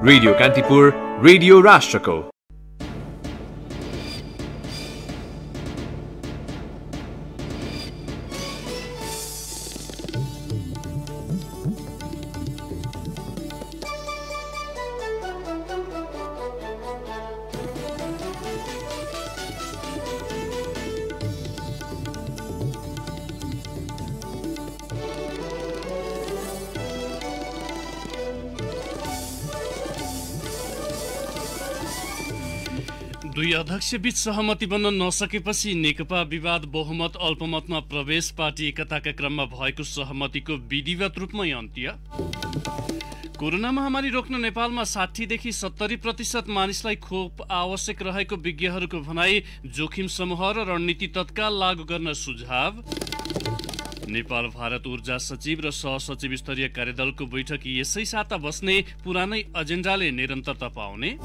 Radio Kantipur, radio राष्ट्रको। दुई अध्यक्षबीच सहमति बन्न नसकेपछि नेकपा विवाद बहुमत अल्पमतमा प्रवेश, पार्टी एकताका क्रममा भएको सहमतिको विधिवत रूपमै अन्त्य। कोरोना महामारी रोक्न नेपालमा 60 देखि 70% मानिसलाई खोप आवश्यक रहेको विज्ञहरूको भनाई, जोखिम समूह र रणनीति तत्काल लागू गर्न सुझाव। नेपाल भारत ऊर्जा सचिव र सहसचिव स्तरीय कार्यदलको बैठक यसै साता बस्ने, पुरानै एजेन्डाले निरन्तरता पाउने।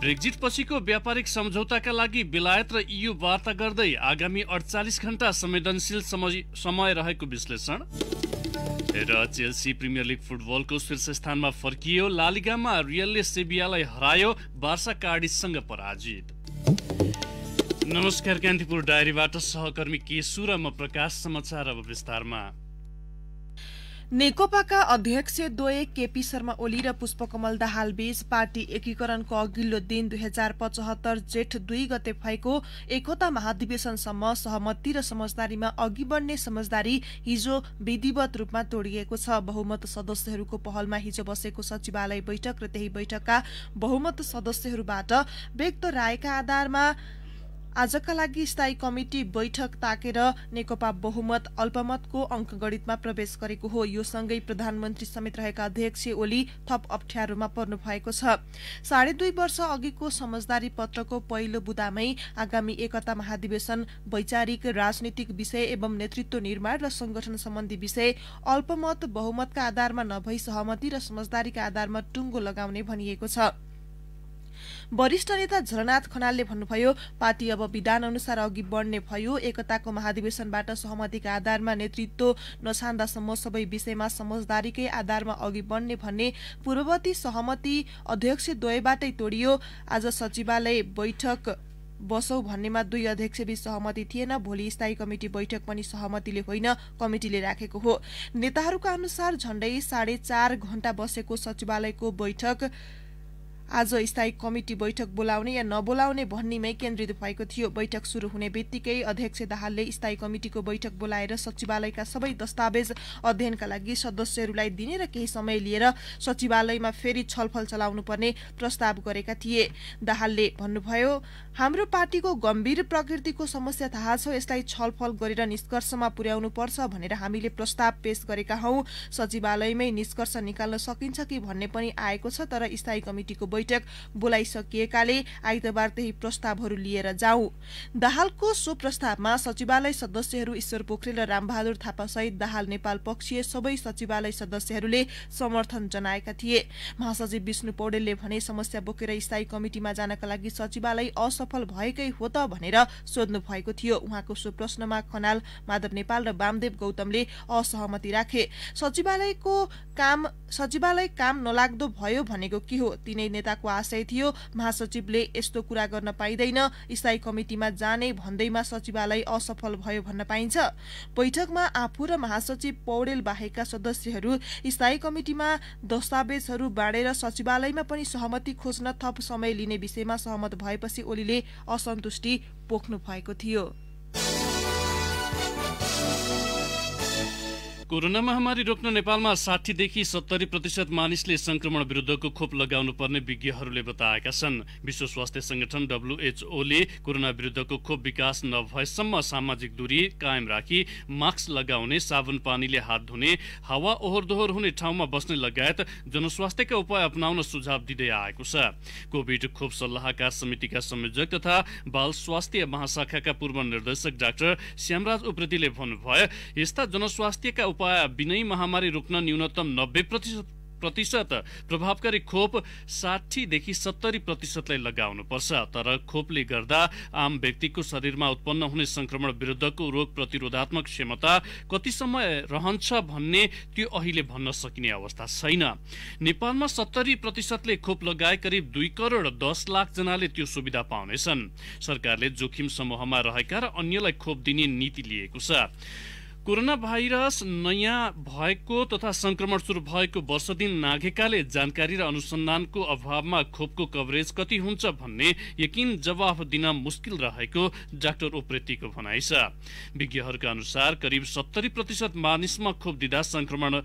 ब्रेक्जिट पछिको व्यापारिक सम्झौताका लागि बेलायत र EU वार्ता गर्दै आगामी 48 घण्टा संवेदनशील समय रहेको विश्लेषण। र चेल्सी प्रिमियर लिग फुटबलको शीर्ष स्थानमा फर्कियो, ला लिगामा रियलले सेभियालाई हरायो, बार्सा कार्डिससँग पराजित। नमस्कार, कान्तिपुर डायरीबाट सहकर्मी केशु र म प्रकाश। समाचार अब विस्तारमा। नेकपाका अध्यक्ष द्वय केपी शर्मा ओली र पुष्पकमल दाहाल बीच पार्टी एकीकरणको अघिल्लो दिन 2075 जेठ 2 गते भएको एकता महाधिवेशनसम्म सहमति र समझदारीमा अघि बढ्ने समझदारी हिजो विधिवत रूपमा तोडिएको छ। बहुमत सदस्यहरूको पहलमा हिजो बसेको सचिवालय बैठक र त्यही बैठकका बहुमत सदस्यहरूबाट व्यक्त रायका आधारमा आजका लागि स्थायी कमिटी बैठक ताकेर नेकपा बहुमत अल्पमतको अङ्कगणितमा प्रवेश गरेको हो। यो सँगै प्रधानमन्त्री समेत रहेका अध्यक्ष ओली थप अप्ठ्यारोमा पर्नु भएको छ। 2.5 वर्ष अघिको समझदारी पत्रको पहिलो बुदामै आगामी एकता महाधिवेशन वैचारिक राजनीतिक विषय एवं नेतृत्व निर्माण र संगठन सम्बन्धी विषय अल्पमत बहुमतका आधारमा नभई सहमति र समझदारीका आधारमा टुङ्गो लगाउने भनिएको छ। वरिष्ठ नेता झलनाथ खनालले भन्नुभयो, पार्टी अब विधान अनुसार अघि बढ्ने भयो। एकताको महाधिवेशनबाट सहमतिका आधारमा नेतृत्व नछान्दासम्म सबै विषयमा समझदारीकै आधारमा अघि बढ्ने भन्ने पूर्ववर्ती सहमति अध्यक्ष द्वयबाटै तोडियो। आज सचिवालय बैठक बसौं भन्नेमा दुई अध्यक्षबीच सहमति थिएन। भोलि स्थायी कमिटी बैठक पनि सहमतिले होइन, कमिटिले राखेको हो। नेताहरूका अनुसार झण्डै 4.5 घण्टा बसेको सचिवालयको बैठक आज स्थायी कमिटी बैठक बोलाउने या नबोलाउने भन्नेमै केन्द्रित भएको थियो। बैठक शुरू हुने बित्तिकै अध्यक्ष दाहालले स्थायी कमिटिको बैठक बोलाएर सचिवालयका सबै दस्तावेज अध्ययनका लागि सदस्यहरूलाई दिने र केही समय लिएर सचिवालयमा फेरि छलफल चलाउनु पर्ने प्रस्ताव गरेका थिए। दाहालले भन्नुभयो, हाम्रो पार्टीको गम्भीर प्रकृतिको समस्या थाहा छ, यसलाई छलफल गरेर निष्कर्षमा पुर्याउनु पर्छ भनेर हामीले प्रस्ताव पेश गरेका हौं। सचिवालयमै निष्कर्ष निकाल्न सकिन्छ कि भन्ने पनि आएको छ, तर स्थायी कमिटिको बैठक बोलाइसकिएकाले आइतबार त्यही प्रस्तावहरू लिएर जाऊ। दाहालको सो प्रस्तावमा सचिवालय सदस्यहरू ईश्वर पोखरेल र रामबहादुर थापा सहित दाहाल नेपाल पक्षीय सबै सचिवालय सदस्यहरूले समर्थन जनाएका थिए। महासचिव विष्णु पौडेलले भने समस्या बोकेर स्थायी कमिटिमा जानका लागि सचिवालय असफल भएकै हो त भनेर सोध्नु भएको थियो। उहाँको सो प्रश्नमा खनाल, माधव नेपाल र वामदेव गौतमले असहमति राखे। सचिवालय काम नलाग्दो भयो भनेको के हो? तिनै नेताको आशय थियो। महासचिवले यस्तो कुरा गर्न पाइँदैन, स्थायी कमिटिमा जाने भन्दैमा सचिवालय असफल भयो भन्न पाइन्छ। बैठकमा आफू र महासचिव पौडेल बाहेकका सदस्यहरू स्थायी कमिटिमा दस्तावेजहरू बाँडेर सचिवालयमा पनि सहमति खोज्न थप समय लिने विषयमा सहमत भएपछि ओलीले असन्तुष्टि पोख्नु भएको थियो। कोरोना महामारी रोक्न नेपालमा 60 देखि 70% मानिसले संक्रमण विरुद्धको खोप लगाउनु पर्ने विज्ञहरूले बताएका छन्। विश्व स्वास्थ्य संगठन WHO ले कोरोना विरुद्धको खोप विकास नभएसम्म सामाजिक दूरी कायम राखी मास्क लगाउने, साबुन पानीले हात धुने, हावा ओहोर दोहोर हुने ठाउँमा बस्ने लगायत जनस्वास्थ्यका उपाय अपनाउन सुझाव दिँदै आएको छ। कोभिड खोप सल्लाहकार समितिका संयोजक तथा बाल स्वास्थ्य महाशाखाका पूर्व निर्देशक डाक्टर श्यामराज उप्रेतीले भन्नुभयो, यस्ता जनस्वास्थ्यका उपाय बिनै महामारी रोक्न न्यूनतम 90% प्रतिशत, प्रभावकारी खोप 60 देखि 70% लगाउनुपर्छ। तर खोपले गर्दा आम व्यक्तिको शरीरमा उत्पन्न हुने संक्रमण विरुद्धको रोग प्रतिरोधात्मक क्षमता कति समय रहन्छ भन्ने त्यो अहिले भन्न सकिने अवस्था छैन। नेपालमा 70%ले खोप लगाए करिब 2 करोड 10 लाख जनाले त्यो सुविधा पाउनेछन्। सरकारले जोखिम समूहमा रहेका र अन्यलाई खोप दिने नीति लिएको छ। कोरोना भाइरस नयाँ भएको तथा संक्रमण सुरु भएको वर्ष दिन नाघेकाले जानकारी र अनुसन्धानको अभावमा खोपको कभरेज कति हुन्छ भन्ने यकिन जवाफ दिन मुस्किल रहेको डाक्टर उप्रेतीको भनाइ छ। विज्ञहरूका अनुसार करिब 70% मानिसमा खोप दिँदा संक्रमण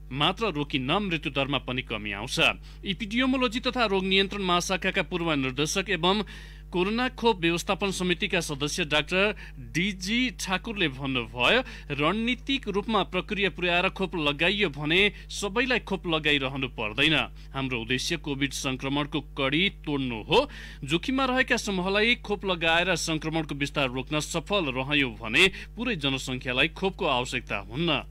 मात्र रोकिन्न, मृत्युदरमा पनि कमी आउँछ। एपिडियोमोलोजी तथा रोग नियन्त्रण महाशाखाका पूर्व निर्देशक एवं कोरोना खोप व्यवस्थापन समितिका सदस्य डाक्टर डीजी ठाकुरले भन्नुभयो, रणनीतिक रूपमा प्रक्रिया पुर्याएर खोप लगाइयो भने सबैलाई खोप लगाइरहनु पर्दैन। हाम्रो उद्देश्य कोभिड संक्रमणको कडी तोड्नु हो। जोखिममा रहेका समूहलाई खोप लगाएर संक्रमणको विस्तार रोक्न सफल रह्यो भने पुरै जनसङ्ख्यालाई खोपको आवश्यकता हुन्न।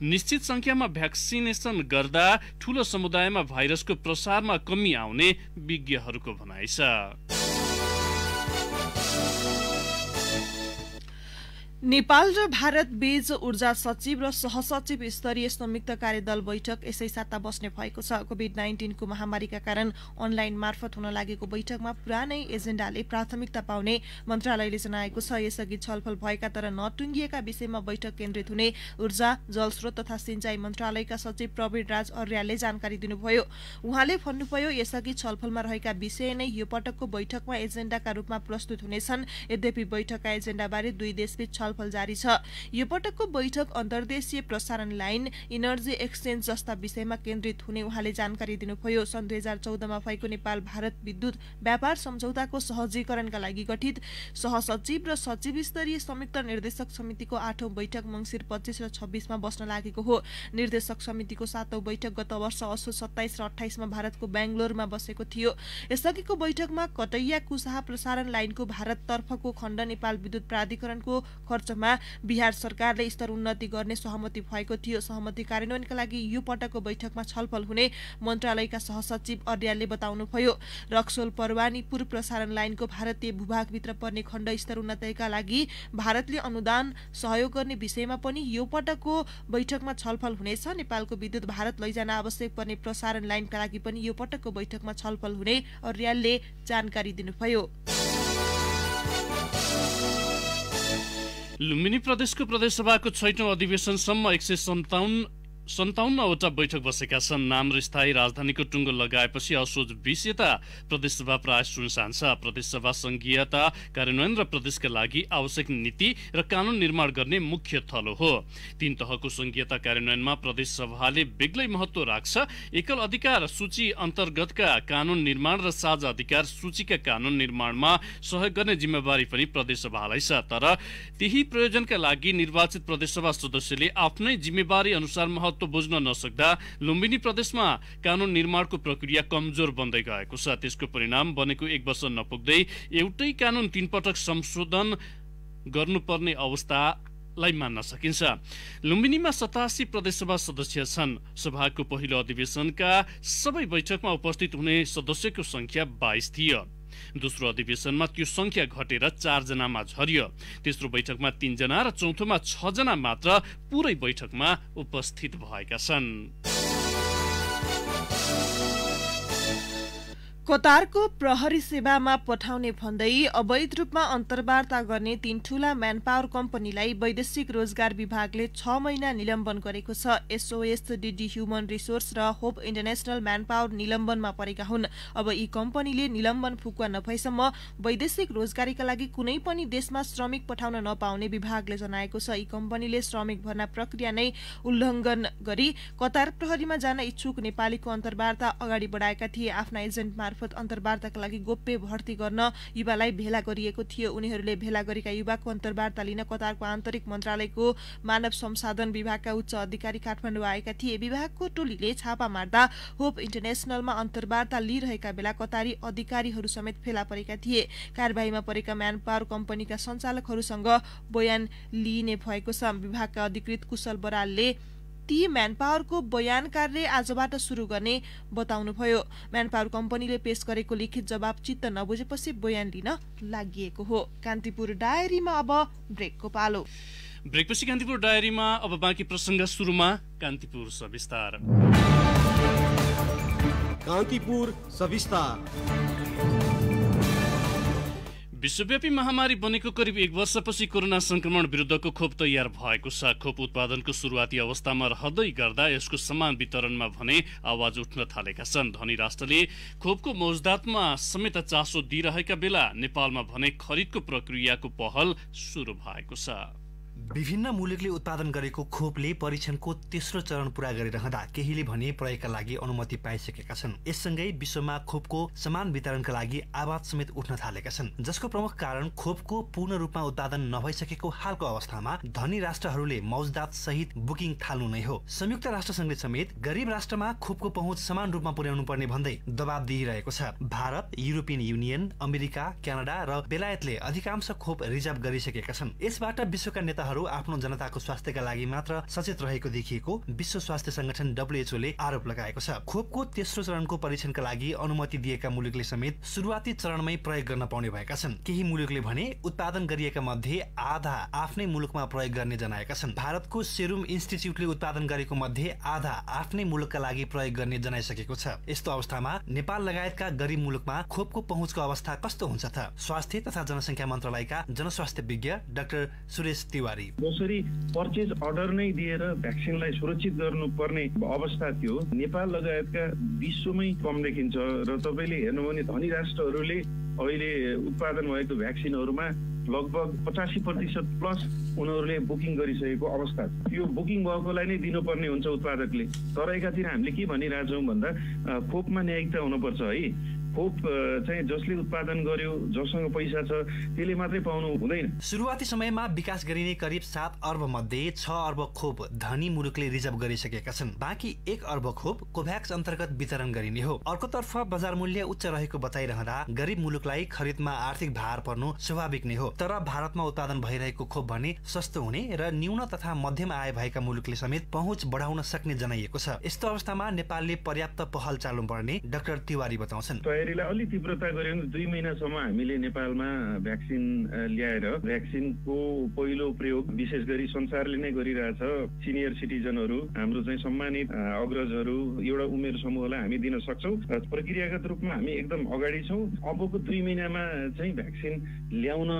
निश्चित संख्यामा भ्याक्सिनेसन गर्दा ठूलो समुदायमा भाइरसको प्रसारमा कमी आउने विज्ञहरूको भनाइ छ। नेपाल र भारत बीच ऊर्जा सचिव र सहसचिव स्तरीय संयुक्त कार्यदल बैठक यसै साता बस्ने भएको छ। कोभिड-19 को महामारीका कारण अनलाइन मार्फत हुन लागेको बैठकमा पुरानै एजेन्डाले प्राथमिकता पाउने मन्त्रालयले जनाएको छ। यसअघि छलफल भएका तर नटुङ्गिएका विषयमा बैठक केन्द्रित हुने ऊर्जा, जलस्रोत तथा सिंचाई मन्त्रालयका सचिव प्रवीण राज अर्यालले जानकारी दिनुभयो। उहाँले भन्नुभयो, यसअघि छलफलमा रहेका विषय नै यो पटकको बैठकमा एजेन्डाका रूपमा प्रस्तुत हुनेछन्। यद्यपि बैठकका एजेन्डाबारे दुई देशबीच छलफल जारी छ। यो पटकको बैठक अन्तर्देशीय प्रसारण लाइन, इनर्जी एक्सचेन्ज जस्ता विषयमा केन्द्रित हुने उहाँले जानकारी दिनुभयो। सन् 2014 मा भएको नेपाल भारत विद्युत व्यापार सम्झौताको सहजीकरणका लागि गठित सहसचिव र सचिव स्तरीय संयुक्त निर्देशक समितिको 8औं बैठक मङ्सिर 25 र 26 मा बस्न लागेको हो। निर्देशक समितिको 7औं बैठक गत वर्ष असोज 27 र 28 मा भारतको बेंगलोरमा बसेको थियो। यसअघिको बैठकमा कटैया कुसाहा प्रसारण लाइनको भारततर्फको खण्ड नेपाल विद्युत प्राधिकरणको खर्चमा बिहार सरकारले स्तर उन्नति गर्ने सहमति भएको थियो। सहमति कार्यान्वयनका लागि यो पटकको बैठकमा छलफल हुने मन्त्रालयका सहसचिव अर्यालले बताउनुभयो। रक्सोल परवानीपुर प्रसारण लाइनको भारतीय भूभागभित्र पर्ने खण्ड स्तर उन्नतिका लागि भारतले अनुदान सहयोग गर्ने विषयमा पनि यो पटकको बैठकमा छलफल हुनेछ। नेपालको विद्युत भारत लैजान आवश्यक पर्ने प्रसारण लाइनका लागि पनि यो पटकको बैठकमा छलफल हुने अर्यालले जानकारी दिनुभयो। लुम्बिनी प्रदेशको प्रदेशसभाको 6औं अधिवेशनसम्म 157वटा बैठक बसेका छन्। नाम र स्थायी राजधानीको टुङ्गो लगाएपछि असोज 20 यता प्रदेशसभा प्राय सुनसान छ। प्रदेशसभा संघीयता कार्यान्वयन र प्रदेशका लागि आवश्यक नीति र कानून निर्माण गर्ने मुख्य थलो हो। 3 तहको संघीयता कार्यान्वयनमा प्रदेशसभाले बेग्लै महत्व राख्छ। एकल अधिकार सूची अन्तर्गतका कानून निर्माण र साझा अधिकार सूचीका कानून निर्माणमा सहयोग गर्ने जिम्मेवारी पनि प्रदेशसभालाई छ। तर त्यही प्रयोजनका लागि निर्वाचित प्रदेशसभा सदस्यले आफ्नै जिम्मेवारी अनुसार महत्व बुझ्न नसक्दा लुम्बिनी प्रदेशमा कानून निर्माणको प्रक्रिया कमजोर बन्दै गएको छ। त्यसको परिणाम बनेको 1 वर्ष नपुग्दै एउटै कानून 3 पटक संशोधन गर्नुपर्ने अवस्थालाई मान्न सकिन्छ। लुम्बिनीमा 87 प्रदेशसभा सदस्य छन्। सभाको पहिलो अधिवेशनका सबै बैठकमा उपस्थित हुने सदस्यको संख्या 22 थियो। दोस्रो अधिवेशनमा त्यो संख्या घटेर 4 जनामा झरियो। तेस्रो बैठकमा 3 जना र चौथोमा 6 जना मात्र पुरै बैठकमा उपस्थित भएका छन्। कतारको प्रहरी सेवामा पठाउने भन्दै अवैध रूपमा अन्तर्वार्ता गर्ने 3 ठूला म्यानपावर कम्पनीलाई वैदेशिक रोजगार विभागले 6 महिना निलम्बन गरेको छ। SOS DD ह्युमन रिसोर्स र होप इन्टरनेशनल म्यानपावर निलम्बनमा परेका हुन्। अब यी कम्पनीले निलम्बन फुकुवा नभएसम्म वैदेशिक रोजगारीका लागि कुनै पनि देशमा श्रमिक पठाउन नपाउने विभागले जनाएको छ। यी कम्पनीले श्रमिक भर्ना प्रक्रिया नै उल्लङ्घन गरी कतार प्रहरीमा जान इच्छुक नेपालीको अन्तर्वार्ता अगाडि बढाएका थिए। आफ्ना एजेन्ट मार्फत अन्तर्वार्ताका लागि गोप्य भर्ती गर्न युवालाई भेला गरिएको थियो। उनीहरूले भेला गरेका युवाको अन्तर्वार्ता लिन कतारको आन्तरिक मन्त्रालयको मानव संसाधन विभागका उच्च अधिकारी काठमाडौँ आएका थिए। विभागको टोलीले छापा मार्दा होप इन्टरनेशनलमा अन्तर्वार्ता लिइरहेका बेला कतारी अधिकारीहरू समेत फेला परेका थिए। कार्यवाहीमा परेका म्यानपावर कम्पनीका सञ्चालकहरूसँग बयान लिइने भएको छ। विभागका अधिकृत कुशल बरालले ती म्यानपावरको बयान कार्य आजबाट सुरु गर्ने बताउनुभयो। म्यानपावर कम्पनीले पेश गरेको लिखित जवाब चित्त नबुझेपछि बयान लिन लागिएको हो। कान्तिपुर डायरीमा अब ब्रेकको पालो। ब्रेकपछि कान्तिपुर डायरीमा अब बाँकी प्रसंग सुरुमा कान्तिपुर सविस्तार। कान्तिपुर सविस्तार। विश्वव्यापी महामारी बनेको करिब 1 वर्षपछि कोरोना संक्रमण विरुद्धको खोप तयार भएको छ। खोप उत्पादनको सुरुवाती अवस्थामा रहँदै गर्दा यसको समान वितरणमा भने आवाज उठ्न थालेका छन्। धनी राष्ट्रले खोपको मौजदातमा समेत चासो दिइरहेका बेला नेपालमा भने खरिदको प्रक्रियाको पहल सुरु भएको छ। विभिन्न मुलुकले उत्पादन गरेको खोपले परीक्षणको तेस्रो चरण पूरा गरिरहँदा केहीले भने प्रयोगका लागि अनुमति पाइसकेका छन्। यससँगै विश्वमा खोपको समान वितरणका लागि आवाज समेत उठ्न थालेका छन्, जसको प्रमुख कारण खोपको पूर्ण रूपमा उत्पादन नभइसकेको हालको अवस्थामा धनी राष्ट्रहरूले मौजदात सहित बुकिङ थाल्नु नै हो। संयुक्त राष्ट्रसंघले समेत गरीब राष्ट्रमा खोपको पहुँच समान रूपमा पुर्याउनु पर्ने भन्दै दबाब दिइरहेको छ। Bharat, European union, America, Canada र बेलायतले अधिकांश खोप रिजर्भ गरिसकेका छन्। यसबाट विश्वका नेताहरू आफ्नो जनताको स्वास्थ्यका लागि मात्र सचेत रहेको देखिएको विश्व स्वास्थ्य संगठन WHO ले आरोप लगाएको छ। खोपको तेस्रो चरणको परीक्षणका लागि अनुमति दिएका मुलुकले समेत सुरुवाती चरणमै प्रयोग गर्न पाउने भएका छन्। केही मुलुकले भने उत्पादन गरिएका मध्ये आधा आफ्नै मुलुकमा प्रयोग गर्ने जनाएका छन्। भारतको सेरुम इन्स्टिच्युटले उत्पादन गरेको मध्ये आधा आफ्नै मुलुकका लागि प्रयोग गर्ने जनाइसकेको छ। यस्तो अवस्थामा नेपाल लगायतका गरीब मुलुकमा खोपको पहुँचको अवस्था कस्तो हुन्छ त? स्वास्थ्य तथा जनसंख्या मन्त्रालयका जनस्वास्थ्य विज्ञ डाक्टर सुरेश तिवारी। जसरी पर्चेज अर्डर नै दिएर भ्याक्सिनलाई सुरक्षित गर्नुपर्ने अवस्था थियो, नेपाल लगायतका विश्वमै कम देखिन्छ। र तपाईँले हेर्नु भने धनी राष्ट्रहरूले अहिले उत्पादन भएको भ्याक्सिनहरूमा लगभग 85% प्लस उनीहरूले बुकिङ गरिसकेको अवस्था छ। यो बुकिङ भएकोलाई नै दिनुपर्ने हुन्छ उत्पादकले। तर एकातिर हामीले के भनिरहेछौँ भन्दा खोपमा न्यायिकता हुनुपर्छ है। खोप चाहिँ जसले उत्पादन गर्यो, जससँग पैसा छ त्यसले मात्रै पाउनु हुँदैन। सुरुवाती समयमा विकास गरिने करिब 7 अर्ब मध्ये 6 अर्ब खोप धनी मुलुकले रिजर्भ गरिसकेका छन्। बाँकी 1 अर्ब खोप कोभ्याक्स अन्तर्गत वितरण गरिने हो। अर्कोतर्फ बजार मूल्य उच्च रहेको बताइरहँदा गरीब मुलुकलाई खरिदमा आर्थिक भार पर्नु स्वाभाविक नै हो। तर भारतमा उत्पादन भइरहेको खोप भने सस्तो हुने र न्यून तथा मध्यम आय भएका मुलुकले समेत पहुँच बढाउन सक्ने जनाइएको छ। यस्तो अवस्थामा नेपालले पर्याप्त पहल चाल्नु पर्ने डाक्टर तिवारी बताउँछन्। तयारीलाई अलि तीव्रता गर्यो भने 2 महिनासम्म हामीले नेपालमा भ्याक्सिन ल्याएर भ्याक्सिनको पहिलो प्रयोग विशेष गरी संसारले नै गरिरहेछ। सिनियर सिटिजनहरू, हाम्रो चाहिँ सम्मानित अग्रजहरू, एउटा उमेर समूहलाई हामी दिन सक्छौँ। प्रक्रियागत रूपमा हामी एकदम अगाडि छौँ। अबको 2 महिनामा चाहिँ भ्याक्सिन ल्याउन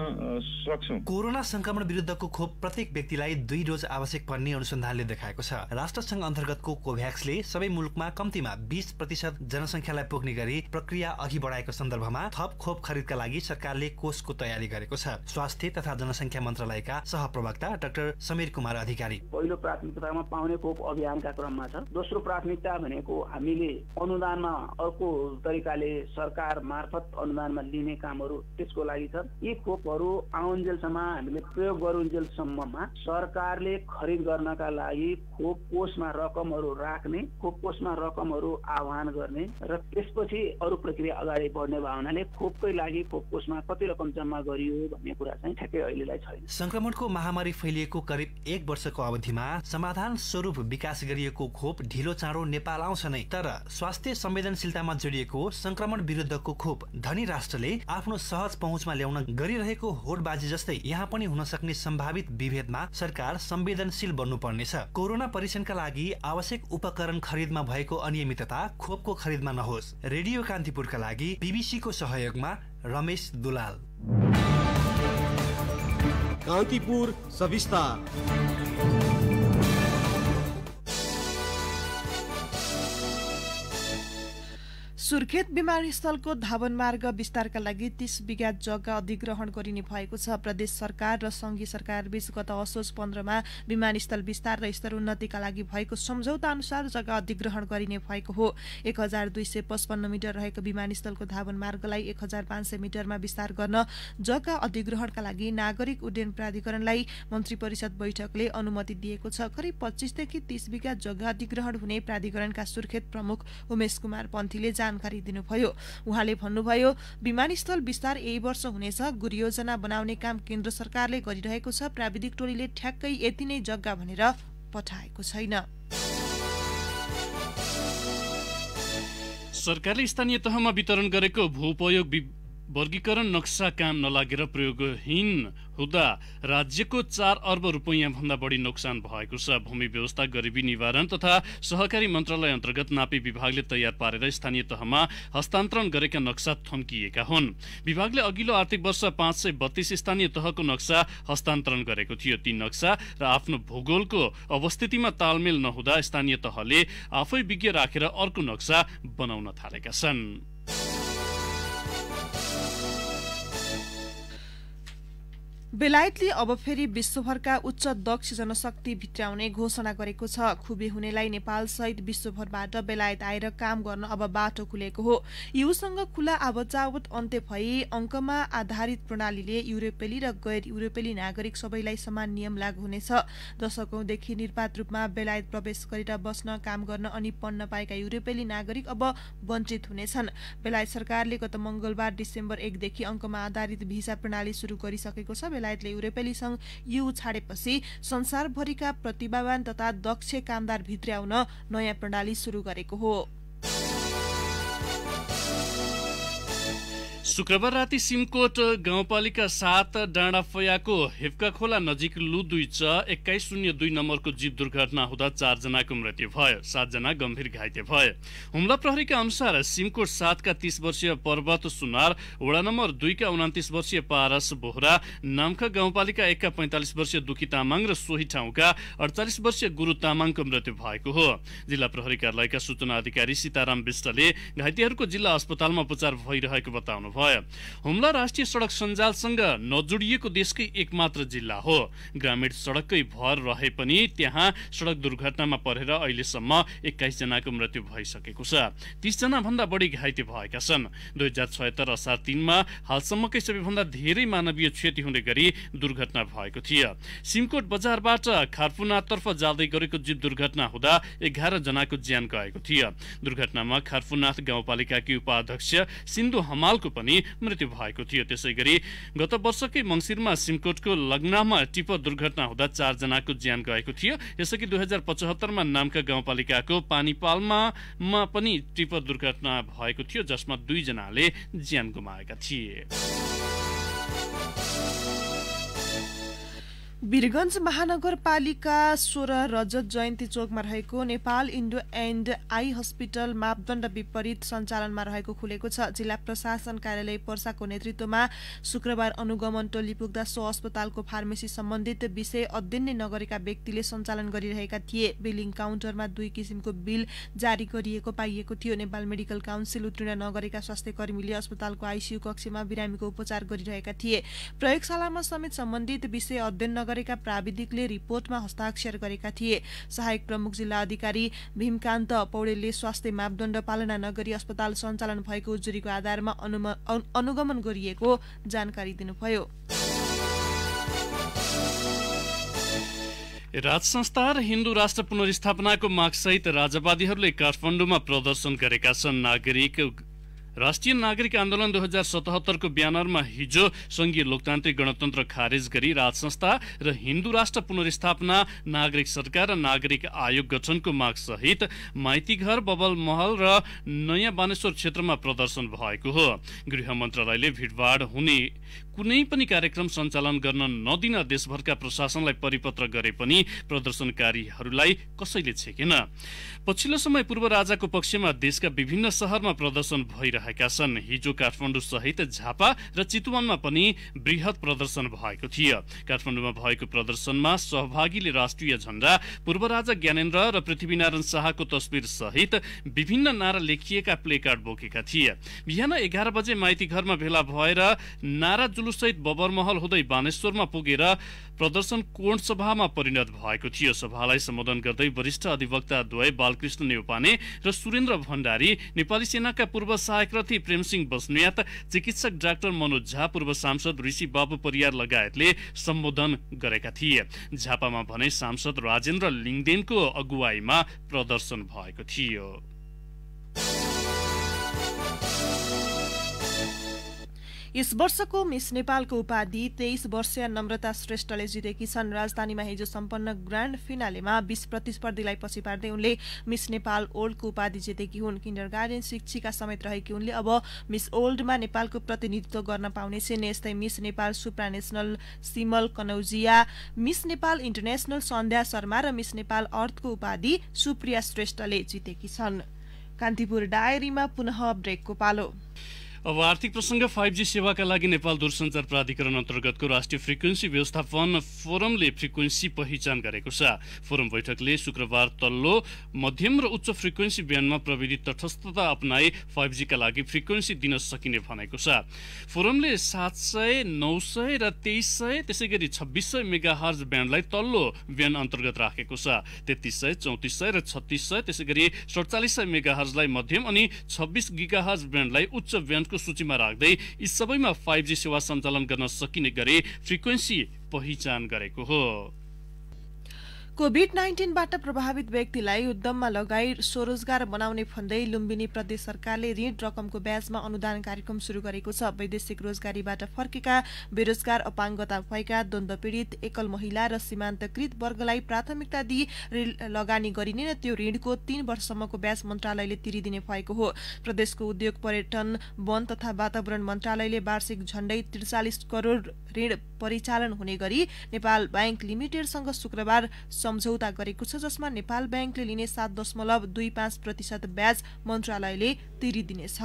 सक्छौँ। कोरोना संक्रमण विरुद्धको खोप प्रत्येक व्यक्तिलाई 2 डोज आवश्यक पर्ने अनुसन्धानले देखाएको छ। राष्ट्रसंघ अन्तर्गतको कोभ्याक्सले सबै मुलुकमा कम्तीमा 20% जनसंख्यालाई पुग्ने गरी प्रक्रिया अघि बढाएको सन्दर्भमा थप खोप खरिदका लागि सरकारले कोषको तयारी गरेको छ। स्वास्थ्य तथा जनसंख्या मन्त्रालयका सहप्रवक्ता डाक्टर समीर कुमार अधिकारी। पहिलो प्राथमिकतामा पाउने खोप अभियानका क्रममा छ। दोस्रो प्राथमिकता भनेको हामीले अनुदानमा अर्को तरिकाले सरकार मार्फत अनुदानमा लिने कामहरू त्यसको लागि छ। यी खोपहरू आउन्जेलसम्म हामीले प्रयोग गरुन्जेलसम्ममा सरकारले खरिद गर्नका लागि खोप कोषमा रकमहरू राख्ने, खोप कोषमा रकमहरू आह्वान गर्ने र त्यसपछि अरू प्रक्रिया अगाडि बढ्ने भावनाले खोपकै लागि खोप कोषमा कति रकम जम्मा गरियो भन्ने कुरा चाहिँ ठ्याक्कै अहिलेलाई छैन। संक्रमणको महामारी फैलिएको करिब 1 वर्षको अवधिमा समाधान स्वरूप विकास गरिएको खोप ढिलो चाँडो नेपाल आउँछ नै। तर स्वास्थ्य संवेदनशीलतामा जोडिएको संक्रमण विरुद्धको खोप धनी राष्ट्रले आफ्नो सहज पहुँचमा ल्याउन गरिरहेको होडबाजी जस्तै यहाँ पनि हुन सक्ने सम्भावित विभेदमा सरकार संवेदनशील बन्नुपर्नेछ। कोरोना परीक्षणका लागि आवश्यक उपकरण खरिदमा भएको अनियमितता खोपको खरिदमा नहोस्। रेडियो कान्तिपुरका लागि बीबीसीको सहयोगमा रमेश दुलाल। कान्तिपुर सविस्तार। सुर्खेत विमानस्थलको धावन मार्ग विस्तारका लागि 30 बिघा जग्गा अधिग्रहण गरिने भएको छ। प्रदेश सरकार र संघीय सरकार बीच गत असोज 15 मा विमानस्थल विस्तार र स्तरोन्नतिका लागि भएको सम्झौता अनुसार जग्गा अधिग्रहण गरिने भएको हो। 1255 मिटर रहेको विमानस्थलको धावन मार्गलाई 1500 मिटरमा विस्तार गर्न जग्गा अधिग्रहणका लागि नागरिक उड्डयन प्राधिकरणलाई मन्त्री परिषद बैठकले अनुमति दिएको छ। करिब 25 देखि 30 बिघा जग्गा अधिग्रहण हुने प्राधिकरणका सुर्खेत प्रमुख उमेश कुमार पन्थीले जानकारी दिनुभयो। उहाँले भन्नुभयो, विमानस्थल विस्तार यही वर्ष हुनेछ। गुरियोजना बनाउने काम केन्द्र सरकारले गरिरहेको छ। प्राविधिक टोलीले ठ्याक्कै यति नै जग्गा भनेर पठाएको छैन। सरकारले स्थानीय तहमा वितरण गरेको भूउपयोग वर्गीकरण नक्सा काम नलागेर प्रयोगहीन हुँदा राज्यको 4 अर्ब रुपैयाँ भन्दा बढी नोक्सान भएको छ। भूमि व्यवस्था, गरिबी निवारण तथा सहकारी मन्त्रालय अन्तर्गत नापी विभागले तयार पारेर स्थानीय तहमा हस्तान्तरण गरेका नक्सा थम्किएका हुन्। विभागले अघिल्लो आर्थिक वर्ष 532 स्थानीय तहको नक्सा हस्तान्तरण गरेको थियो। ती नक्सा र आफ्नो भूगोलको अवस्थितिमा तालमेल नहुँदा स्थानीय तहले आफै विज्ञ राखेर अर्को नक्सा बनाउन थालेका छन्। बेलायतले अब फेरि विश्वभरका उच्च दक्ष जनशक्ति भित्राउने घोषणा गरेको छ। खुबी हुनेलाई नेपाल सहित विश्वभरबाट बेलायत आएर काम गर्न अब बाटो खुलेको हो। युसँग खुला आवत-जावत अन्त्य भई अङ्कमा आधारित प्रणालीले युरोपेली र गैर युरोपेली नागरिक सबैलाई समान नियम लागू हुनेछ। दशकौंदेखि निर्वाध रूपमा बेलायत प्रवेश गरेर बस्न, काम गर्न अनि पढ्न पाएका युरोपेली नागरिक अब वञ्चित हुनेछन्। बेलायत सरकारले गत मंगलबार डिसेम्बर 1 देखि अङ्कमा आधारित भिसा प्रणाली शुरू गरिसकेको छ। बेलायतले युरोपेली संघ EU छाडेपछि संसारभरिका प्रतिभावान तथा दक्ष कामदार भित्र्याउन नयाँ प्रणाली शुरू गरेको हो। शुक्रबार राति सिमकोट गाउँपालिका 7 डाँडाफयाको हेप्का खोला नजिक लु-2 2102 नम्बरको जीप दुर्घटना हुँदा 4 जनाको मृत्यु भयो, 7 जना गम्भीर घाइते भए। हुम्ला प्रहरीका अनुसार सिमकोट 7 का 30 वर्षीय पर्वत सुनार, वडा नम्बर 2 का 29 वर्षीय पारस बोहरा, नामखा गाउँपालिका 1 का 45 वर्षीय दुखी तामाङ र सोही ठाउँका 48 वर्षीय गुरु तामाङको मृत्यु भएको हो। जिल्ला प्रहरी कार्यालयका सूचना अधिकारी सीताराम विष्टले घाइतेहरूको जिल्ला अस्पतालमा उपचार भइरहेको बताउनु भयो। हुम्ला राष्ट्रिय सडक सञ्जालसँग नजोडिएको देशकै एकमात्र जिल्ला हो। ग्रामीण सडककै भर रहे पनि त्यहाँ सडक दुर्घटनामा परेर अहिलेसम्म 21 जनाको मृत्यु भइसकेको छ। 30 जना भन्दा बढी घाइते भएका छन्। 2076 असार 3 मा हालसम्मकै सबैभन्दा धेरै मानवीय क्षति हुने गरी दुर्घटना भएको थियो। सिमकोट बजारबाट खारफुनाथतर्फ जाँदै गरेको जीप दुर्घटना हुँदा 11 जनाको ज्यान गएको थियो। दुर्घटनामा खारफुनाथ गाउँपालिकाकी उपाध्यक्ष सिन्धु हमालको पनि मृत्यु भएको थियो। त्यसैगरी गत वर्षकै मंसिरमा सिमकोटको लग्नामा टिपर दुर्घटना हुँदा 4 जनाको ज्यान गएको थियो। यसअघि 2075 मा नामका गाउँपालिकाको पानीपालमा पनि टिपर दुर्घटना भएको थियो, जसमा 2 जनाले ज्यान गुमाएका थिए। वीरगञ्ज महानगरपालिका 16 रजत जयन्ती चोकमा रहेको Nepal Indo and I hospital मापदण्ड विपरीत सञ्चालनमा रहेको खुलेको छ। जिल्ला प्रशासन कार्यालय पर्साको नेतृत्वमा शुक्रबार अनुगमन टोली पुग्दा सो अस्पतालको फार्मेसी सम्बन्धित विषय अध्ययन नै नगरेका व्यक्तिले सञ्चालन गरिरहेका थिए। बिलिङ काउन्टरमा 2 किसिमको बिल जारी गरिएको पाइएको थियो। नेपाल मेडिकल काउन्सिल उत्तीर्ण नगरेका स्वास्थ्यकर्मीले अस्पतालको आइसियु कक्षमा बिरामीको उपचार गरिरहेका थिए। प्रयोगशालामा समेत सम्बन्धित विषय अध्ययन गरेका प्राविधिकले रिपोर्टमा हस्ताक्षर गरेका थिए। सहायक प्रमुख जिल्ला अधिकारी भीमकान्त पौडेलले स्वास्थ्य मापदण्ड पालना नगरी अस्पताल सञ्चालन भएको उजुरीको आधारमा अनुगमन गरिएको जानकारी दिनुभयो। राज संस्था र हिन्दू राष्ट्र पुनर्स्थापनाको मागसहित राजवादीहरूले काठमाडौँमा प्रदर्शन गरेका छन्। राष्ट्रिय नागरिक आन्दोलन 2077 को ब्यानरमा हिजो संघीय लोकतान्त्रिक गणतन्त्र खारेज गरी राज संस्था र हिन्दू राष्ट्र पुनर्स्थापना, नागरिक सरकार र नागरिक आयोग गठनको माग सहित माइतीघर, बबल महल र नयाँ बानेश्वर क्षेत्रमा प्रदर्शन भएको हो। गृह मन्त्रालयले भिडभाड हुने कुनै पनि कार्यक्रम सञ्चालन गर्न नदिन देशभरका प्रशासनलाई परिपत्र गरे पनि प्रदर्शनकारीहरूलाई कसैले छेकेन। पछिल्लो समय पूर्व राजाको पक्षमा देशका विभिन्न शहरमा प्रदर्शन भइरहेका छन्। हिजो काठमाडौँ सहित झापा र चितवनमा पनि बृहत प्रदर्शन भएको थियो। काठमाडौँमा भएको प्रदर्शनमा सहभागीले राष्ट्रिय झण्डा, पूर्व राजा ज्ञानेन्द्र र पृथ्वीनारायण शाहको तस्बिर सहित विभिन्न नारा लेखिएका प्लेकार्ड बोकेका थिए। बिहान 11 बजे माइतीघरमा भेला भएर नारा जुलुससहित बबरमहल हुँदै बानेश्वरमा पुगेर प्रदर्शन कोण सभामा परिणत भएको थियो। सभालाई सम्बोधन गर्दै वरिष्ठ अधिवक्ता द्वय बालकृष्ण नेउपाने र सुरेन्द्र भण्डारी, नेपाली सेनाका पूर्व सहायक रथी प्रेमसिंह बस्नेत, चिकित्सक डाक्टर मनोज झा, पूर्व सांसद ऋषि बाबु परियार लगायतले सम्बोधन गरेका थिए। झापामा भने सांसद राजेन्द्र लिङदेनको अगुवाईमा प्रदर्शन भएको थियो। यस वर्षको मिस नेपालको उपाधि 23 वर्षीय नम्रता श्रेष्ठले जितेकी छन्। राजधानीमा हिजो सम्पन्न ग्रान्ड फिनालेमा 20 प्रतिस्पर्धीलाई पछि पार्दै उनले मिस नेपाल ओल्डको उपाधि जितेकी हुन्। किन्डरगार्टन शिक्षिका समेत रहेकी उनले अब मिस ओल्डमा नेपालको प्रतिनिधित्व गर्न पाउने छिन्। यस्तै मिस नेपाल सुप्रानेसनल सिमल कनौजिया, मिस नेपाल इन्टरनेसनल सन्ध्या शर्मा र मिस नेपाल अर्थको उपाधि सुप्रिया श्रेष्ठले जितेकी छन्। कान्तिपुर डायरीमा पुनः ब्रेकको पालो। अब आर्थिक प्रसंग 5G सेवाका लागि नेपाल दूरसञ्चार प्राधिकरण अन्तर्गतको राष्ट्रिय फ्रिक्वेन्सी व्यवस्थापन फोरमले फ्रिक्वेन्सी पहिचान गरेको छ। फोरम बैठकले शुक्रबार तल्लो मध्यम र उच्च फ्रिक्वेन्सी ब्यान्डमा प्रविधि तटस्थता अपनाई 5G का लागि फ्रिक्वेन्सी दिन सकिने भनेको छ। फोरमले 700, 900 र 2300 त्यसैगरी 2600 मेगाहर्ज ब्यान्डलाई तल्लो ब्यान्ड अन्तर्गत राखेको छ। 3300, 3400 र 3600 त्यसैगरी 4700 मेगाहर्जलाई मध्यम अनि 26 गीगाहर्ज ब्यान्डलाई उच्च ब्यान्ड को सूचीमा राख्दै यी सबैमा 5G सेवा सञ्चालन गर्न सकिने गरी फ्रिक्वेन्सी पहिचान गरेको हो। कोभिड-19 बाट प्रभावित व्यक्तिलाई उद्यममा लगाई स्वरोजगार बनाउने भन्दै लुम्बिनी प्रदेश सरकारले ऋण रकमको ब्याजमा अनुदान कार्यक्रम शुरू गरेको छ। वैदेशिक रोजगारीबाट फर्केका बेरोजगार, अपाङ्गता भएका, द्वन्द्व पीडित, एकल महिला र सीमान्तकृत वर्गलाई प्राथमिकता दिई ऋण लगानी गरिने र त्यो ऋणको 3 वर्षसम्मको ब्याज मन्त्रालयले तिरिदिने भएको हो। प्रदेशको उद्योग, पर्यटन, वन तथा वातावरण मन्त्रालयले वार्षिक झण्डै 43 करोड ऋण परिचालन हुने गरी नेपाल बैंक लिमिटेडसँग शुक्रबार सम्झौता गरेको छ, जसमा नेपाल बैंकले लिने 7.25% ब्याज मन्त्रालयले तिरिदिनेछ।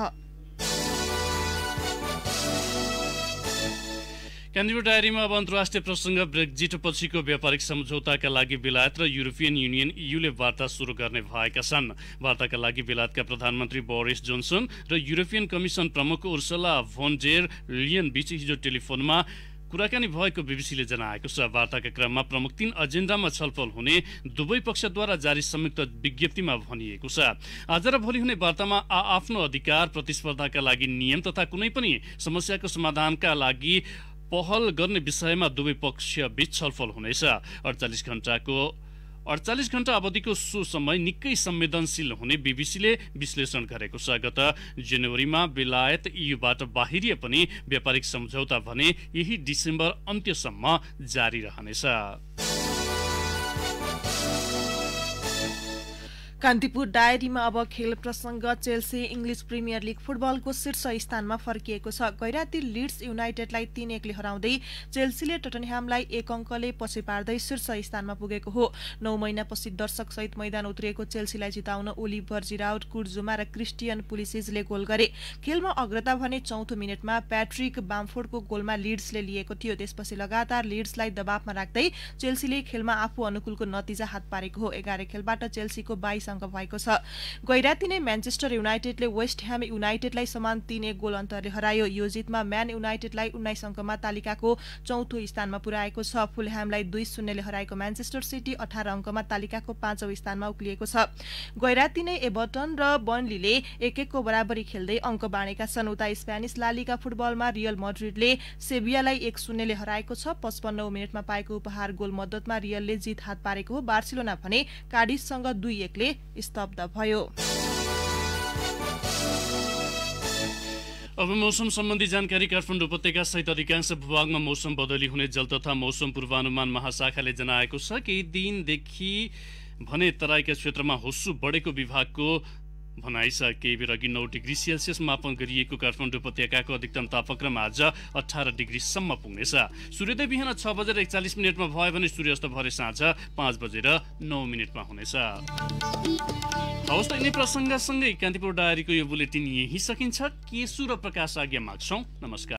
कान्तिपुर डायरीमा अब अन्तर्राष्ट्रिय प्रसंग ब्रेक्जिट पछिको व्यापारिक सम्झौताका लागि बेलायत र युरोपियन युनियन ईयूले वार्ता सुरु गर्ने भएका छन्। वार्ताका लागि बेलायतका प्रधानमन्त्री बोरिस जोन्सन र युरोपियन कमिसन प्रमुख उर्सुला भोन डेर लियन बीच हिजो टेलिफोनमा कुराकानी भएको बीबीसीले जनाएको छ। वार्ताका क्रममा प्रमुख 3 एजेन्डामा छलफल हुने दुवै पक्षद्वारा जारी संयुक्त विज्ञप्तिमा भनिएको छ। आज र भोलि हुने वार्तामा आफ्नो अधिकार, प्रतिस्पर्धाका लागि नियम तथा कुनै पनि समस्याको समाधानका लागि पहल गर्ने विषयमा दुवै पक्ष बीच छलफल हुनेछ। 48 घण्टा अवधिको सो समय निकै संवेदनशील हुने बीबीसीले विश्लेषण गरेको छ। गत जनवरीमा बेलायत ईयूबाट बाहिरिए पनि व्यापारिक सम्झौता भने यही डिसेम्बर अन्त्यसम्म जारी रहनेछ। कान्तिपुर डायरीमा अब खेल प्रसंग। चेल्सी इंग्लिश प्रिमियर लीग फुटबलको शीर्ष स्थानमा फर्किएको छ। गैराती लिड्स युनाइटेडलाई 3-1 ले हराउँदै चेल्सीले टटनह्यामलाई 1 अङ्कले पछि पार्दै शीर्ष स्थानमा पुगेको हो। 9 महिनापछि दर्शक सहित मैदान उत्रिएको चेल्सीलाई जिताउन ओलिभर जिराउड, कुर्जुमा र क्रिस्टियन पुलिसिजले गोल गरे। खेलमा अग्रता भने 4औं मिनेटमा प्याट्रिक बामफोर्डको गोलमा लिड्सले लिएको थियो। त्यसपछि लगातार लिड्सलाई दबावमा राख्दै चेल्सीले खेलमा आफू अनुकूलको नतिजा हात पारेको हो। 11 खेलबाट चेल्सीको 22 अङ्क भएको छ। गैराती नै म्यानचेस्टर युनाइटेडले वेस्ट ह्याम युनाइटेडलाई समान 3-1 गोल अन्तरले हरायो। यो जितमा म्यान युनाइटेडलाई 19 अङ्कमा तालिकाको 4औं स्थानमा पुर्याएको छ। फुलह्यामलाई 2-0 ले हराएको म्यानचेस्टर सिटी 18 अङ्कमा तालिकाको 5औं स्थानमा उक्लिएको छ। गैराती नै एभर्टन र बर्नलीले 1-1 को बराबरी खेल्दै अङ्क बाँडेका छन्। उता स्पेनिस ला लिगा फुटबलमा रियल मड्रिडले सेभियालाई 1-0 ले हराएको छ। 55औं मिनेटमा पाएको उपहार गोल मद्दतमा रियलले जित हात पारेको हो। बार्सिलोना भने कार्डिफसँग 2-1 ले स्तब्ध भयो। अब मौसम सम्बन्धी जानकारी। काठमाडौँ उपत्यका सहित अधिकांश भूभागमा मौसम बदली हुने जल तथा मौसम पूर्वानुमान महाशाखाले जनाएको छ। केही दिनदेखि भने तराईका क्षेत्रमा हुस्सु बढेको विभागको भनाइ छ। केही बेर अघि 9 डिग्री सेल्सियस मापन गरिएको काठमाडौँ उपत्यकाको अधिकतम तापक्रम आज 18 डिग्रीसम्म पुग्नेछ। सूर्योदय बिहान 6:41 भयो भने सूर्यास्त भरे साँझ 5:09 हुनेछ। हवस् त यिनै प्रसङ्गसँगै कान्तिपुर डायरीको यो बुलेटिन यही सकिन्छ। केशु र प्रकाश आज्ञा माग्छौँ। नमस्कार।